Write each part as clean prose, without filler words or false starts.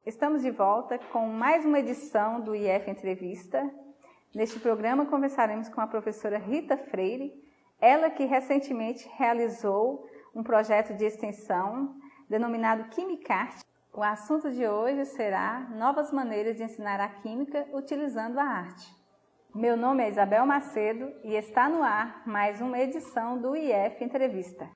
Estamos de volta com mais uma edição do IF Entrevista. Neste programa conversaremos com a professora Rita Freire, ela que recentemente realizou um projeto de extensão denominado Quimicarte. O assunto de hoje será novas maneiras de ensinar a química utilizando a arte. Meu nome é Isabel Macedo e está no ar mais uma edição do IF Entrevista.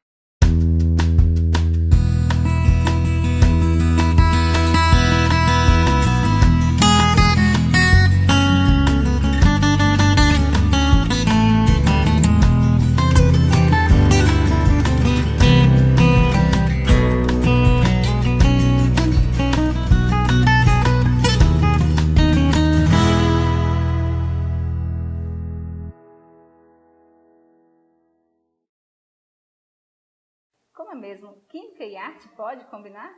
Como é mesmo? Química e arte pode combinar?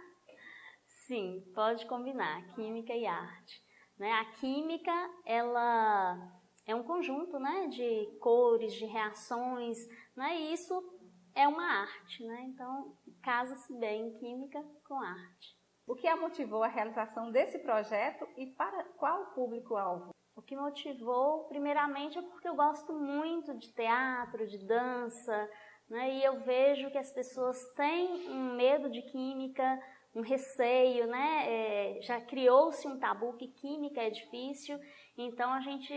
Sim, pode combinar, química e arte. A química, ela é um conjunto, de cores, de reações, e isso é uma arte, Então, casa-se bem química com arte. O que a motivou a realização desse projeto e para qual público-alvo? O que motivou, primeiramente, é porque eu gosto muito de teatro, de dança, e eu vejo que as pessoas têm um medo de química, um receio, já criou-se um tabu que química é difícil, então a gente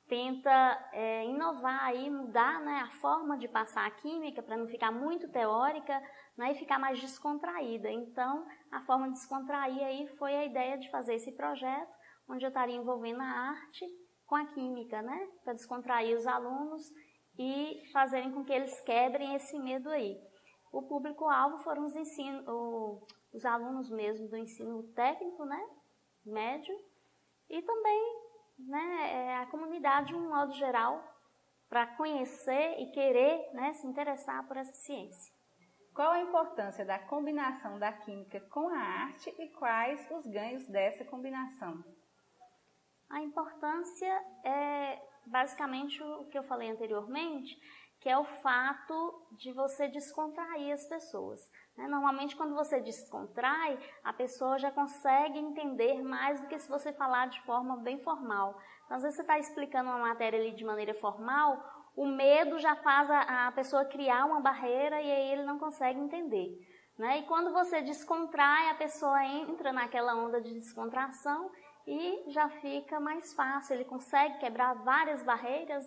tenta inovar aí, mudar a forma de passar a química para não ficar muito teórica, e ficar mais descontraída. Então, a forma de descontrair aí foi a ideia de fazer esse projeto, onde eu estaria envolvendo a arte com a química, para descontrair os alunos e fazerem com que eles quebrem esse medo aí. O público-alvo foram os alunos mesmo do ensino técnico, médio, e também a comunidade de um modo geral, para conhecer e querer se interessar por essa ciência. Qual a importância da combinação da química com a arte e quais os ganhos dessa combinação? A importância é basicamente o que eu falei anteriormente, que é o fato de você descontrair as pessoas. Normalmente, quando você descontrai, a pessoa já consegue entender mais do que se você falar de forma bem formal. Então, às vezes você está explicando uma matéria ali de maneira formal, o medo já faz a pessoa criar uma barreira e aí ele não consegue entender. E quando você descontrai, a pessoa entra naquela onda de descontração e já fica mais fácil, ele consegue quebrar várias barreiras,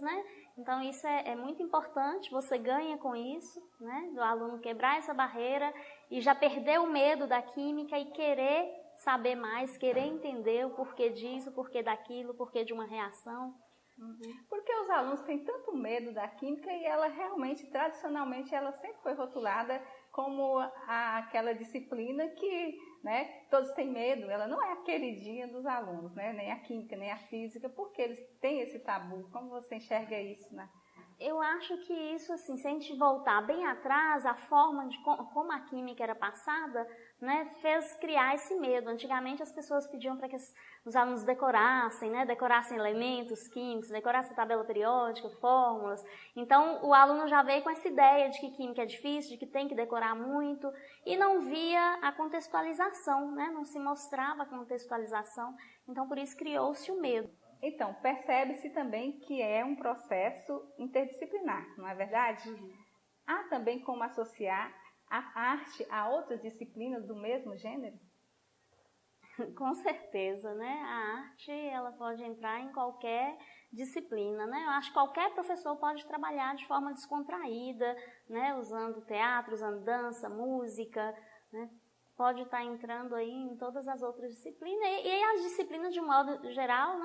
Então isso é muito importante, você ganha com isso, do aluno quebrar essa barreira e já perder o medo da química e querer saber mais, querer entender o porquê disso, o porquê daquilo, o porquê de uma reação. Porque os alunos têm tanto medo da química e ela realmente, tradicionalmente, ela sempre foi rotulada como aquela disciplina que todos têm medo, ela não é a queridinha dos alunos, nem a química, nem a física, porque eles têm esse tabu. Como você enxerga isso, Eu acho que isso, se a gente voltar bem atrás, a forma de como a química era passada, fez criar esse medo. Antigamente as pessoas pediam para que os alunos decorassem, decorassem elementos químicos, decorassem a tabela periódica, fórmulas. Então o aluno já veio com essa ideia de que química é difícil, de que tem que decorar muito, e não via a contextualização, não se mostrava a contextualização. Então por isso criou-se o medo. Então, percebe-se também que é um processo interdisciplinar, não é verdade? Há também como associar a arte a outras disciplinas do mesmo gênero? Com certeza, A arte, ela pode entrar em qualquer disciplina, Eu acho que qualquer professor pode trabalhar de forma descontraída, Usando teatro, usando dança, música, Pode estar entrando aí em todas as outras disciplinas. E as disciplinas, de um modo geral,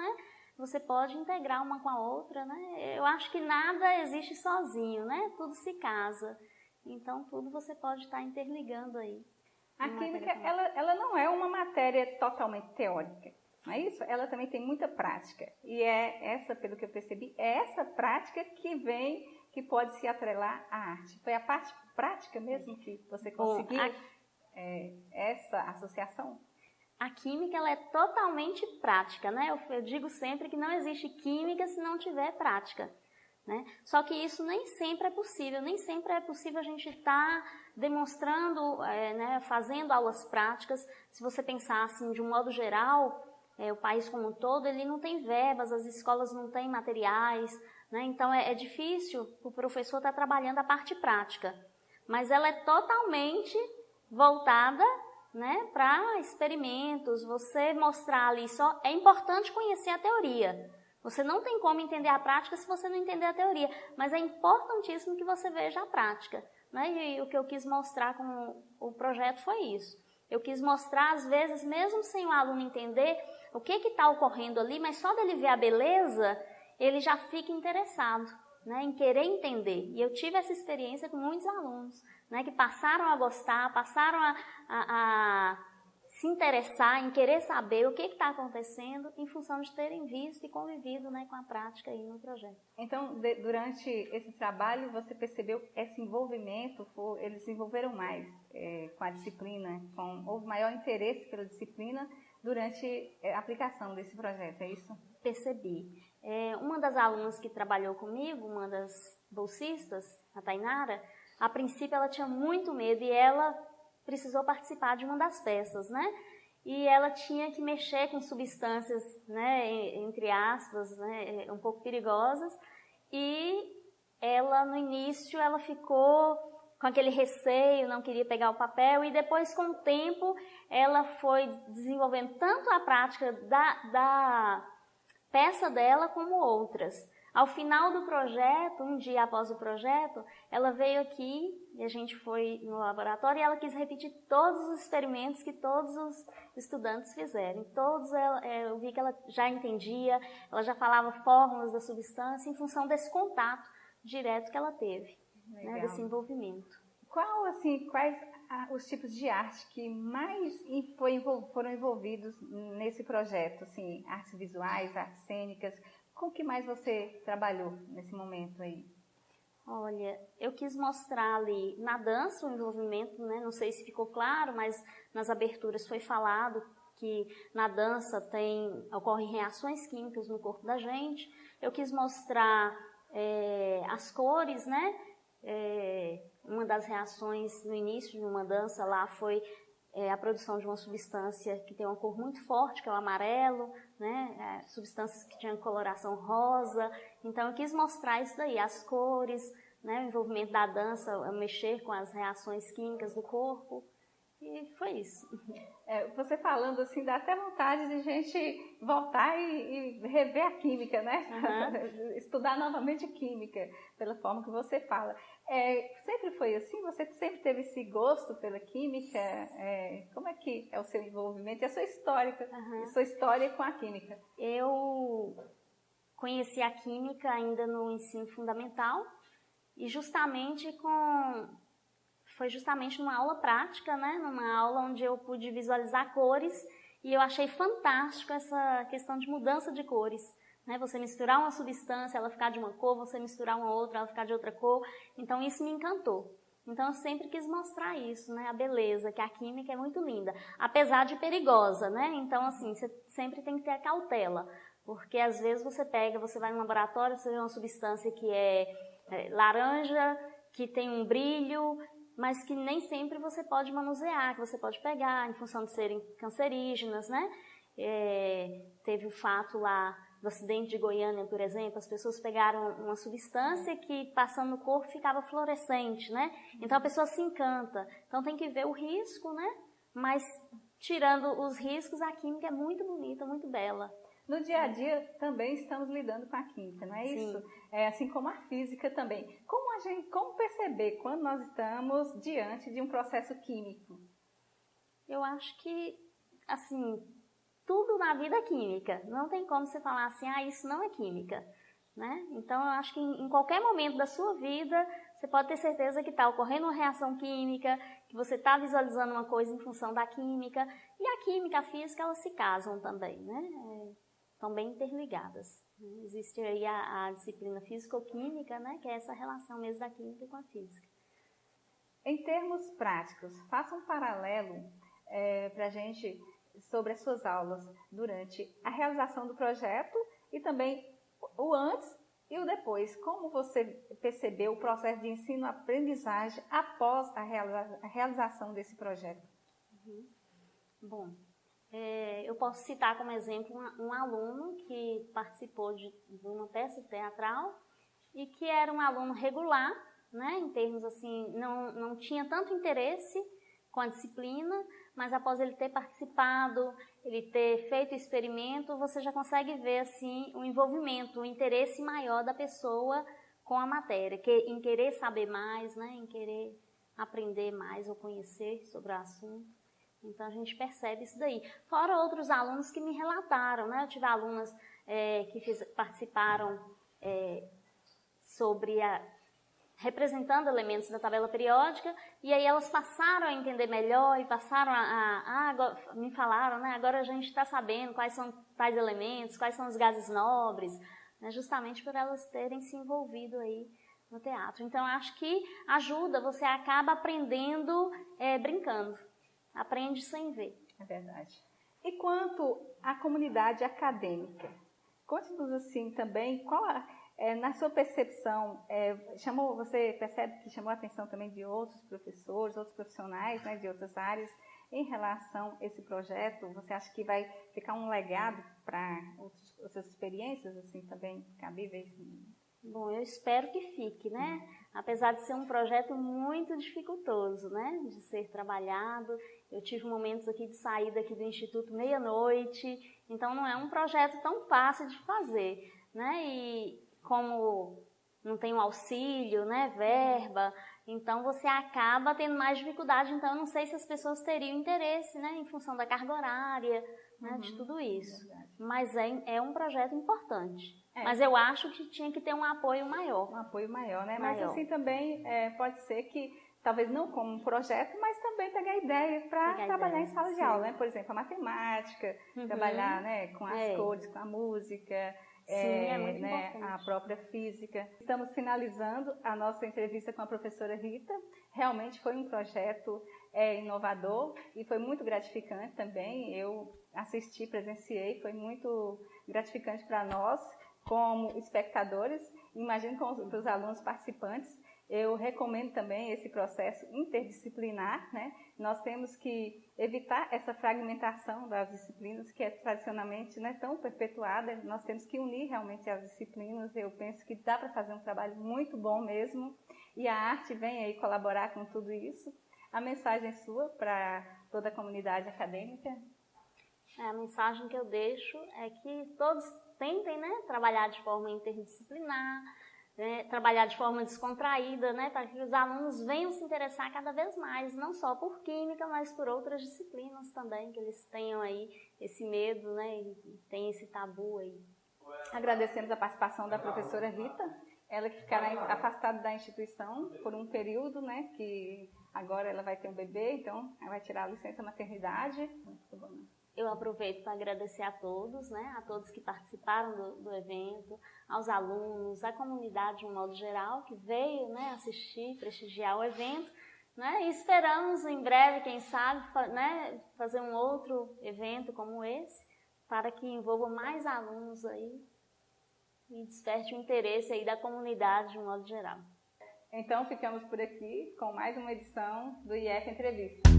Você pode integrar uma com a outra, Eu acho que nada existe sozinho, Tudo se casa. Então, tudo você pode estar interligando aí. A química, ela não é uma matéria totalmente teórica, não é isso? Ela também tem muita prática. E pelo que eu percebi, é essa prática que pode se atrelar à arte. Foi a parte prática mesmo que você conseguiu essa associação? A química, ela é totalmente prática, Eu digo sempre que não existe química se não tiver prática. Só que isso nem sempre é possível a gente estar demonstrando, fazendo aulas práticas. Se você pensar assim, de um modo geral, o país como um todo, ele não tem verbas, as escolas não têm materiais, né? Então é difícil o professor estar trabalhando a parte prática, mas ela é totalmente voltada, né, para experimentos, você mostrar ali só. É importante conhecer a teoria. Você não tem como entender a prática se você não entender a teoria, mas é importantíssimo que você veja a prática, né? E o que eu quis mostrar com o projeto foi isso. Eu quis mostrar, às vezes, mesmo sem o aluno entender o que está ocorrendo ali, mas só dele ver a beleza, ele já fica interessado, né, em querer entender. E eu tive essa experiência com muitos alunos, né, que passaram a gostar, passaram a se interessar, em querer saber o que está acontecendo, em função de terem visto e convivido, né, com a prática aí no projeto. Então, durante esse trabalho, você percebeu esse envolvimento, eles se envolveram mais com a disciplina, houve maior interesse pela disciplina durante a aplicação desse projeto, é isso? Percebi. Uma das alunas que trabalhou comigo, uma das bolsistas, a Tainara, a princípio ela tinha muito medo e ela precisou participar de uma das peças, né? E ela tinha que mexer com substâncias, né, entre aspas, né, um pouco perigosas, e ela, no início, ela ficou com aquele receio, não queria pegar o papel, e depois, com o tempo, ela foi desenvolvendo tanto a prática da peça dela como outras. Ao final do projeto, um dia após o projeto, ela veio aqui e a gente foi no laboratório e ela quis repetir todos os experimentos que todos os estudantes fizeram. Todos eu vi que ela já entendia, ela já falava fórmulas da substância em função desse contato direto que ela teve, né, desse envolvimento. Quais os tipos de arte que mais foram envolvidos nesse projeto? Assim, artes visuais, artes cênicas, com o que mais você trabalhou nesse momento aí? Olha, eu quis mostrar ali na dança o envolvimento, né? Não sei se ficou claro, mas nas aberturas foi falado que na dança ocorrem reações químicas no corpo da gente. Eu quis mostrar as cores, né? Uma das reações no início de uma dança lá foi a produção de uma substância que tem uma cor muito forte, que é o amarelo, né? Substâncias que tinham coloração rosa. Então, eu quis mostrar isso daí, as cores, né? O envolvimento da dança, mexer com as reações químicas do corpo. E foi isso. Você falando assim, dá até vontade de a gente voltar e rever a química, né? Uhum. Estudar novamente química, pela forma que você fala. Sempre foi assim? Você sempre teve esse gosto pela química? Como é que é o seu envolvimento e a sua história, sua história com a química? Eu conheci a química ainda no ensino fundamental e foi justamente numa aula prática, né? Numa aula onde eu pude visualizar cores e eu achei fantástico essa questão de mudança de cores, né? Você misturar uma substância, ela ficar de uma cor, você misturar uma outra, ela ficar de outra cor. Então isso me encantou. Então eu sempre quis mostrar isso, né? A beleza, que a química é muito linda, apesar de perigosa, né? Então assim, você sempre tem que ter a cautela, porque às vezes você vai no laboratório, você vê uma substância que é laranja, que tem um brilho, mas que nem sempre você pode manusear, que você pode pegar, em função de serem cancerígenas, né? Teve o fato lá do acidente de Goiânia, por exemplo, as pessoas pegaram uma substância que, passando no corpo, ficava fluorescente, né? Então, a pessoa se encanta. Então, tem que ver o risco, né? Mas, tirando os riscos, a química é muito bonita, muito bela. No dia a dia também estamos lidando com a química, não é isso? Sim. Assim como a física também. Como perceber quando nós estamos diante de um processo químico? Eu acho que, assim, tudo na vida é química. Não tem como você falar assim, isso não é química, né? Então, eu acho que em qualquer momento da sua vida, você pode ter certeza que está ocorrendo uma reação química, que você está visualizando uma coisa em função da química. E a química e a física, elas se casam também, né? Estão bem interligadas. Existe aí a disciplina físico-química, né, que é essa relação mesmo da química com a física. Em termos práticos, faça um paralelo para a gente sobre as suas aulas durante a realização do projeto e também o antes E o depois, como você percebeu o processo de ensino-aprendizagem após a realização desse projeto? Bom, eu posso citar como exemplo um aluno que participou de uma peça teatral e que era um aluno regular, né, em termos assim, não tinha tanto interesse com a disciplina, mas após ele ter participado, ele ter feito o experimento, você já consegue ver assim o envolvimento, o interesse maior da pessoa com a matéria, em querer saber mais, né, em querer aprender mais ou conhecer sobre o assunto. Então a gente percebe isso daí. Fora outros alunos que me relataram, né, eu tive alunas que participaram representando elementos da tabela periódica, e aí elas passaram a entender melhor e passaram agora, me falaram, né, agora a gente está sabendo quais são tais elementos, quais são os gases nobres, né, justamente por elas terem se envolvido aí no teatro. Então, acho que ajuda, você acaba aprendendo brincando, aprende sem ver. É verdade. E quanto à comunidade acadêmica, conte-nos assim também, na sua percepção, você percebe que chamou a atenção também de outros professores, outros profissionais, né, de outras áreas, em relação a esse projeto? Você acha que vai ficar um legado para outras experiências assim também cabíveis? Bom, eu espero que fique, né? Apesar de ser um projeto muito dificultoso, né, de ser trabalhado. Eu tive momentos aqui de sair daqui do Instituto meia-noite, então não é um projeto tão fácil de fazer, né? E como não tem um auxílio, né, verba, então você acaba tendo mais dificuldade. Então eu não sei se as pessoas teriam interesse, né, em função da carga horária, né, de tudo isso. Mas é um projeto importante. Mas eu acho que tinha que ter um apoio maior. Um apoio maior, né? Mas assim também pode ser que, talvez não como um projeto, mas também pegar ideia para trabalhar em sala de aula, né? Por exemplo, a matemática, trabalhar, né, com as cores, com a música. Sim, é muito importante. A própria física. Estamos finalizando a nossa entrevista com a professora Rita. Realmente foi um projeto inovador e foi muito gratificante também. Eu assisti, presenciei, foi muito gratificante para nós, como espectadores, imagino para os alunos participantes. Eu recomendo também esse processo interdisciplinar, né? Nós temos que evitar essa fragmentação das disciplinas, que é tradicionalmente, né, tão perpetuada. Nós temos que unir realmente as disciplinas. Eu penso que dá para fazer um trabalho muito bom mesmo, e a arte vem aí colaborar com tudo isso. A mensagem sua para toda a comunidade acadêmica? A mensagem que eu deixo é que todos tentem, né, trabalhar de forma interdisciplinar, né, trabalhar de forma descontraída, né, para que os alunos venham se interessar cada vez mais, não só por química, mas por outras disciplinas também, que eles tenham aí esse medo, né, e tem esse tabu aí. Agradecemos a participação da professora Rita, ela que ficará afastada da instituição por um período, né, que agora ela vai ter um bebê, então ela vai tirar a licença maternidade. Muito bom, né? Eu aproveito para agradecer a todos, né, a todos que participaram do evento, aos alunos, à comunidade de um modo geral, que veio, né, assistir, prestigiar o evento, né, e esperamos em breve, quem sabe, né, fazer um outro evento como esse, para que envolva mais alunos aí e desperte o interesse aí da comunidade de um modo geral. Então ficamos por aqui com mais uma edição do IF Entrevista.